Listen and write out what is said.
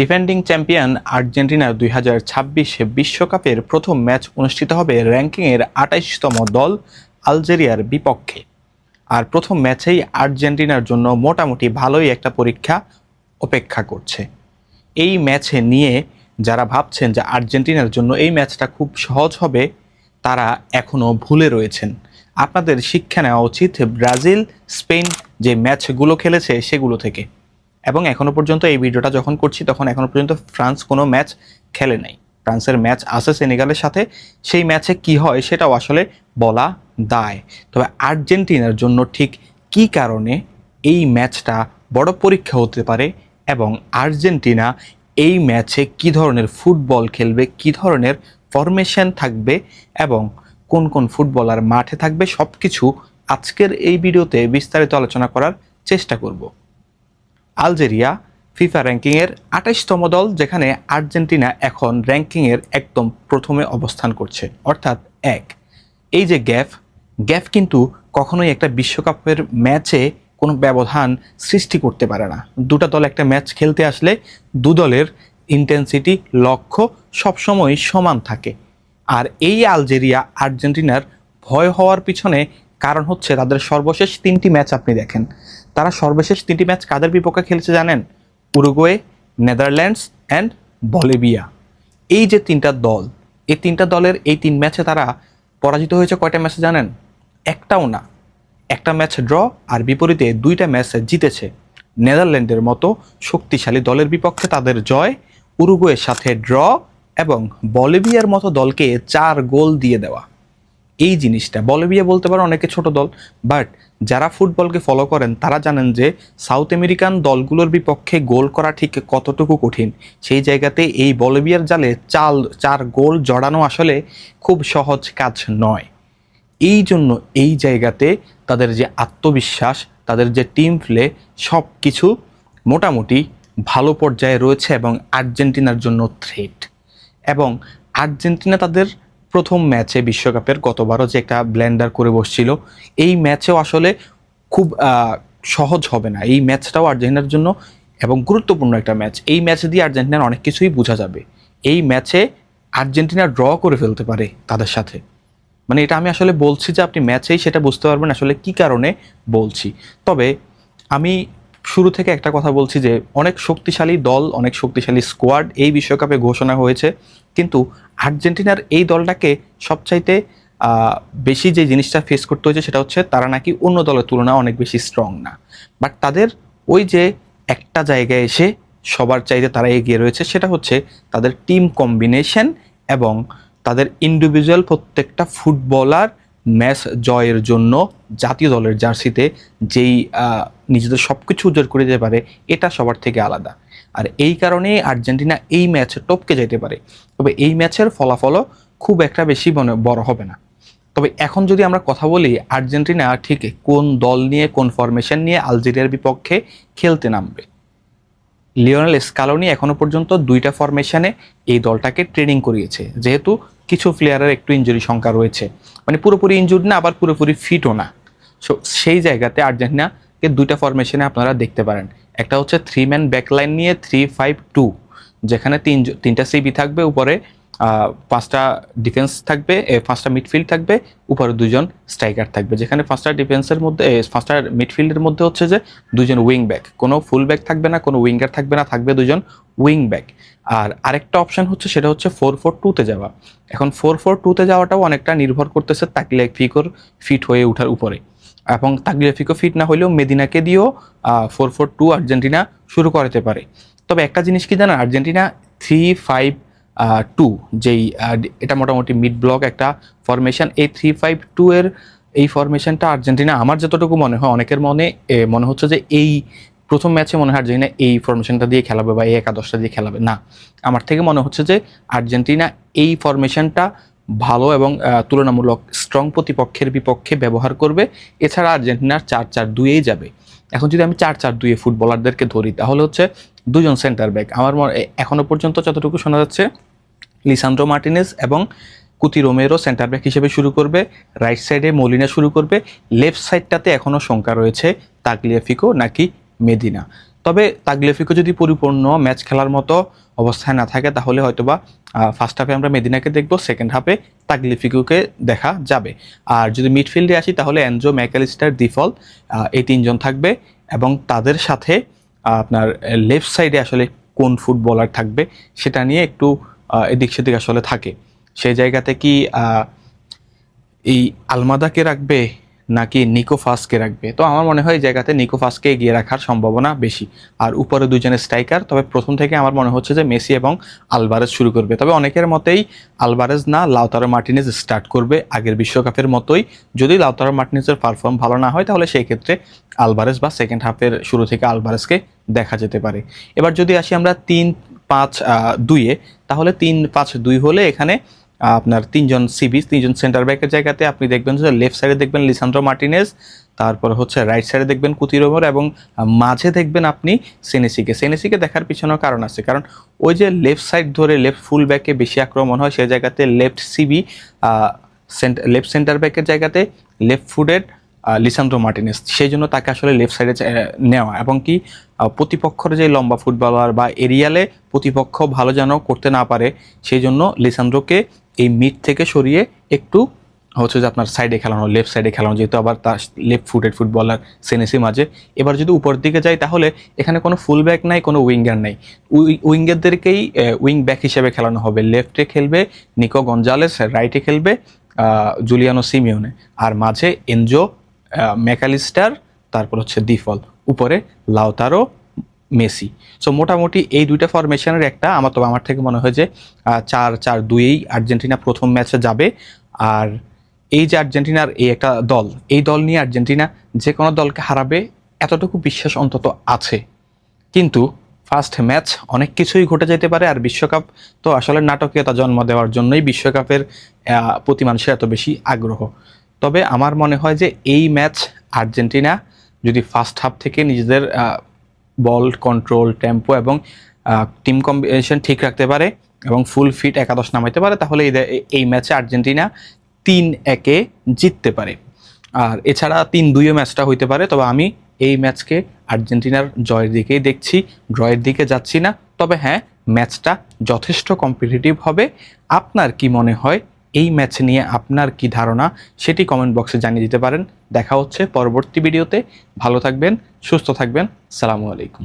Defending champion আর্জেন্টিনার 2026 বিশ্বকাপের প্রথম ম্যাচ অনুষ্ঠিত হবে র্যাঙ্কিংয়ের 28তম দল আলজেরিয়ার বিপক্ষে। আর প্রথম ম্যাচেই আর্জেন্টিনার জন্য মোটামুটি ভালোই একটা পরীক্ষা অপেক্ষা করছে। এই ম্যাচে নিয়ে যারা ভাবছেন যে আর্জেন্টিনার জন্য এই ম্যাচটা খুব সহজ হবে, তারা এখনও ভুলে রয়েছেন। আপনাদের শিক্ষা নেওয়া উচিত ব্রাজিল স্পেন যে ম্যাচগুলো খেলেছে সেগুলো থেকে। এবং এখনও পর্যন্ত এই ভিডিওটা যখন করছি তখন এখনও পর্যন্ত ফ্রান্স কোনো ম্যাচ খেলে নাই। ফ্রান্সের ম্যাচ আছে সেনেগালের সাথে, সেই ম্যাচে কি হয় সেটাও আসলে বলা দায়। তবে আর্জেন্টিনার জন্য ঠিক কী কারণে এই ম্যাচটা বড় পরীক্ষা হতে পারে এবং আর্জেন্টিনা এই ম্যাচে কী ধরনের ফুটবল খেলবে, কী ধরনের ফরমেশন থাকবে এবং কোন কোন ফুটবলার মাঠে থাকবে, সব কিছু আজকের এই ভিডিওতে বিস্তারিত আলোচনা করার চেষ্টা করব। আলজেরিয়া ফিফা র্যাঙ্কিংয়ের 28তম দল, যেখানে আর্জেন্টিনা এখন র্যাঙ্কিংয়ের একদম প্রথমে অবস্থান করছে, অর্থাৎ এক। এই যে গ্যাপ কিন্তু কখনোই একটা বিশ্বকাপের ম্যাচে কোনো ব্যবধান সৃষ্টি করতে পারে না। দুটা দল একটা ম্যাচ খেলতে আসলে দু দলের ইন্টেন্সিটি, লক্ষ্য সবসময় সমান থাকে। আর এই আলজেরিয়া আর্জেন্টিনার ভয় হওয়ার পিছনে কারণ হচ্ছে তাদের সর্বশেষ 3টি ম্যাচ আপনি দেখেন। তারা সর্বশেষ 3টি ম্যাচ কাদের বিপক্ষে খেলেছে জানেন? Uruguay, Netherlands and Bolivia. এই যে 3টা দল, এই 3টা দলের এই 3 ম্যাচে তারা পরাজিত হয়েছে কয়টা ম্যাচে জানেন? একটাও না। একটা ম্যাচ ড্র, আর বিপরীতে 2টা ম্যাচ জিতেছে। নেদারল্যান্ডের মতো শক্তিশালী দলের বিপক্ষে তাদের জয়, উরুগুয়ের সাথে ড্র এবং বলিভিয়ার মতো দলকে 4 গোল দিয়ে দেওয়া। এই জিনিসটা, বলিভিয়া বলতে পারে অনেকে ছোট দল, বাট যারা ফুটবলকে ফলো করেন তারা জানেন যে সাউথ আমেরিকান দলগুলোর বিপক্ষে গোল করা ঠিক কতটুকু কঠিন। সেই জায়গাতে এই বলিভিয়ার জালে 4 গোল জড়ানো আসলে খুব সহজ কাজ নয়। এই জন্য এই জায়গাতে তাদের যে আত্মবিশ্বাস, তাদের যে টিম প্লে, সব কিছু মোটামুটি ভালো পর্যায়ে রয়েছে এবং আর্জেন্টিনার জন্য থ্রেট। এবং আর্জেন্টিনা তাদের প্রথম ম্যাচে বিশ্বকাপের গতবারও যে একটা ব্লেন্ডার করে বসছিল, এই ম্যাচেও আসলে খুব সহজ হবে না। এই ম্যাচটাও আর্জেন্টিনার জন্য এবং গুরুত্বপূর্ণ একটা ম্যাচ। এই ম্যাচ দিয়ে আর্জেন্টিনার অনেক কিছুই বোঝা যাবে। এই ম্যাচে আর্জেন্টিনা ড্র করে ফেলতে পারে তাদের সাথে। মানে এটা আমি আসলে বলছি যে আপনি ম্যাচেই সেটা বুঝতে পারবেন আসলে কি কারণে বলছি। তবে আমি শুরু থেকে একটা কথা বলছি যে অনেক শক্তিশালী দল, অনেক শক্তিশালী স্কোয়াড এই বিশ্বকাপে ঘোষণা হয়েছে, কিন্তু আর্জেন্টিনার এই দলটাকে সবচাইতে বেশি যে জিনিসটা ফেস করতে হয়েছে সেটা হচ্ছে তারা নাকি অন্য দলের তুলনায় অনেক বেশি স্ট্রং না। বাট তাদের ওই যে একটা জায়গায় এসে সবার চাইতে তারা এগিয়ে রয়েছে, সেটা হচ্ছে তাদের টিম কম্বিনেশন এবং তাদের ইন্ডিভিজুয়াল প্রত্যেকটা ফুটবলার ম্যাচ জয়ের জন্য জাতীয় দলের জার্সিতে যেই নিজেদের সব কিছু উজ্জ্বল করে যেতে পারে, এটা সবার থেকে আলাদা। আর এই কারণেই আর্জেন্টিনা এই ম্যাচে টপকে যেতে পারে। তবে এই ম্যাচের ফলাফলও খুব একটা বেশি বড় হবে না। তবে এখন যদি আমরা কথা বলি আর্জেন্টিনা ঠিক কোন দল নিয়ে, কোন ফরমেশন নিয়ে আলজেরিয়ার বিপক্ষে খেলতে নামবে, লিওনেল স্কালোনি এখনো পর্যন্ত 2টা ফরমেশনে এই দলটাকে ট্রেনিং করিয়েছে। যেহেতু কিছু প্লেয়ারের একটু ইনজুরি সংখ্যা রয়েছে, মানে পুরোপুরি ইনজুরি না, আবার পুরোপুরি ফিটও না। সো সেই জায়গাতে আর্জেন্টিনাকে 2টা ফরমেশনে আপনারা দেখতে পারেন। একটা হচ্ছে 3 ম্যান ব্যাকলাইন নিয়ে 3-5-2, যেখানে 3টা সিবি থাকবে, উপরে 5টা ডিফেন্স থাকবে, 5টা মিডফিল্ড থাকবে, উপরে 2জন স্ট্রাইকার থাকবে। যেখানে 5টা ডিফেন্সের মধ্যে, 5টা মিডফিল্ডের মধ্যে হচ্ছে যে 2জন উইং ব্যাক, কোনো ফুল ব্যাক থাকবে না, কোনো উইঙ্গার থাকবে না, থাকবে 2জন উইং ব্যাক। আর আরেকটা অপশন হচ্ছে সেটা হচ্ছে 4-4-2-তে যাওয়া। এখন 4-4-2-তে যাওয়াটাও অনেকটা নির্ভর করতেছে তাগলিয়াফিকোর ফিট হয়ে ওঠার উপরে। এবং তাগলিয়াফিকো ফিট না হলেও মেদিনাকে দিয়েও 4-4-2 আর্জেন্টিনা শুরু করাতে পারে। তবে একটা জিনিস কি জানেন, আর্জেন্টিনা 3-5-2 যেই এটা মোটামুটি মিড ব্লক একটা ফরমেশন, এই 3-5-2 এর এই ফরমেশনটা আর্জেন্টিনা, আমার যতটুকু মনে হয়, অনেকের মনে হচ্ছে যে এই প্রথম ম্যাচে মনে হয় আর্জেন্টিনা এই ফরমেশনটা দিয়ে খেলাবে বা এই একাদশটা দিয়ে খেলাবে না। আমার থেকে মনে হচ্ছে যে আর্জেন্টিনা এই ফরমেশনটা ভালো এবং তুলনামূলক স্ট্রং প্রতিপক্ষের বিপক্ষে ব্যবহার করবে। এছাড়া আর্জেন্টিনার 4-4-2-এই যাবে। এখন যদি আমি 4-4-2-এ ফুটবলারদেরকে ধরি, তাহলে হচ্ছে 2জন সেন্টার ব্যাক। আমার এখনো পর্যন্ত যতটুকু শোনা যাচ্ছে লিসান্দ্রো মার্টিনেজ এবং কুতি রোমেরো সেন্টার ব্যাক হিসেবে শুরু করবে, রাইট সাইডে মলিনা শুরু করবে, লেফট সাইডটাতে এখনও শঙ্কা রয়েছে তাগলিয়াফিকো নাকি মেদিনা। তবে তাগলিফিকো যদি পরিপূর্ণ ম্যাচ খেলার মতো অবস্থায় না থাকে তাহলে হয়তোবা ফার্স্ট হাফে আমরা মেদিনাকে দেখব, সেকেন্ড হাফে তাগলিফিকোকে দেখা যাবে। আর যদি মিডফিল্ডে আসি তাহলে এনজো, ম্যাকালিস্টার, ডিফল এই তিনজন থাকবে এবং তাদের সাথে আপনার লেফট সাইডে আসলে কোন ফুটবলার থাকবে সেটা নিয়ে একটু এদিক সেদিক আসলে থাকে। সেই জায়গাতে কি এই আলমাদাকে রাখবে নাকি নিকো ফাসকে রাখবে? তো আমার মনে হয় এই জায়গাতে নিকো ফাসকে এগিয়ে রাখার সম্ভাবনা বেশি। আর উপরে দুজনের স্ট্রাইকার, তবে প্রথম থেকে আমার মনে হচ্ছে যে মেসি এবং আলভারেজ শুরু করবে। তবে অনেকের মতেই আলভারেজ না, লাউতারো মার্টিনেজ স্টার্ট করবে আগের বিশ্বকাপের মতোই। যদি লাউতারো মার্টিনেজের পারফর্ম ভালো না হয় তাহলে সেই ক্ষেত্রে আলভারেজ বা সেকেন্ড হাফের শুরু থেকে আলভারেজকে দেখা যেতে পারে। এবার যদি আসি আমরা 3-5-2-এ, তাহলে 3-5-2 হলে এখানে আপনার তিনজন সেন্টার ব্যাকের জায়গাতে আপনি দেখবেন যে লেফট সাইডে দেখবেন লিসান্দ্রো মার্টিনেজ, তারপর হচ্ছে রাইট সাইডে দেখবেন কুতিরোভর এবং মাঝে দেখবেন আপনি সেনেসিকে দেখার পিছনেও কারণ আছে। কারণ ওই যে লেফট সাইড ধরে লেফট ফুল ব্যাকে বেশি আক্রমণ হয়, সেই জায়গাতে লেফট সেন্টার ব্যাকের জায়গাতে লেফট ফুটেড লিসান্দ্রো মার্টিনেজ, সেই জন্য তাকে আসলে লেফট সাইডে নেওয়া। এবং কি প্রতিপক্ষের যে লম্বা ফুটবলার বা এরিয়ালে প্রতিপক্ষ ভালো যেন করতে না পারে, সেই জন্য লিসান্দ্রোকে এই মিড থেকে সরিয়ে একটু হচ্ছে যে আপনার সাইডে খেলানো, লেফট সাইডে খেলানো, যেহেতু আবার তার লেফট ফুটেড ফুটবলার সেনেসি মাঝে। এবার যদি উপরের দিকে যাই তাহলে এখানে কোনো ফুল ব্যাক নাই, কোনো উইঙ্গার নাই, উইঙ্গারদেরকেই উইং ব্যাক হিসেবে খেলানো হবে। লেফটে খেলবে নিকো গঞ্জালেস, রাইটে খেলবে জুলিয়ানো সিমিওনে, আর মাঝে এনজো, ম্যাকালিস্টার, তারপর হচ্ছে ডিফল, উপরে লাউতারো, মেসি। সো মোটামুটি এই দুইটা ফরমেশনের একটা আমার থেকে মনে হয় যে 4-4-2-এই আর্জেন্টিনা প্রথম ম্যাচে যাবে। আর এই যে আর্জেন্টিনার এই একটা দল, এই দল নিয়ে আর্জেন্টিনা যে কোনো দলকে হারাবে এতটুকু বিশ্বাস অন্তত আছে। কিন্তু ফার্স্ট ম্যাচ অনেক কিছুই ঘটে যেতে পারে। আর বিশ্বকাপ তো আসলে নাটকীয়তা জন্ম দেওয়ার জন্যই বিশ্বকাপের প্রতি মানুষের এত বেশি আগ্রহ। তবে আমার মনে হয় যে এই ম্যাচ আর্জেন্টিনা যদি ফার্স্ট হাফ থেকে নিজেদের বল কন্ট্রোল, টেম্পো এবং টিম কম্বিনেশন ঠিক রাখতে পারে এবং ফুল ফিট একাদশ নামাইতে পারে, তাহলে এই ম্যাচে আর্জেন্টিনা 3-1-এ জিততে পারে। আর এছাড়া 3-2 ম্যাচটা হইতে পারে। তবে আমি এই ম্যাচকে আর্জেন্টিনার জয়ের দিকেই দেখছি, ড্রয়ের দিকে যাচ্ছি না। তবে হ্যাঁ, ম্যাচটা যথেষ্ট কম্পিটিটিভ হবে। আপনার কি মনে হয়, এই ম্যাচ নিয়ে আপনার কি ধারণা, সেটি কমেন্ট বক্সে জানিয়ে দিতে পারেন। দেখা হচ্ছে পরবর্তী ভিডিওতে। ভালো থাকবেন, সুস্থ থাকবেন। আসসালামু আলাইকুম।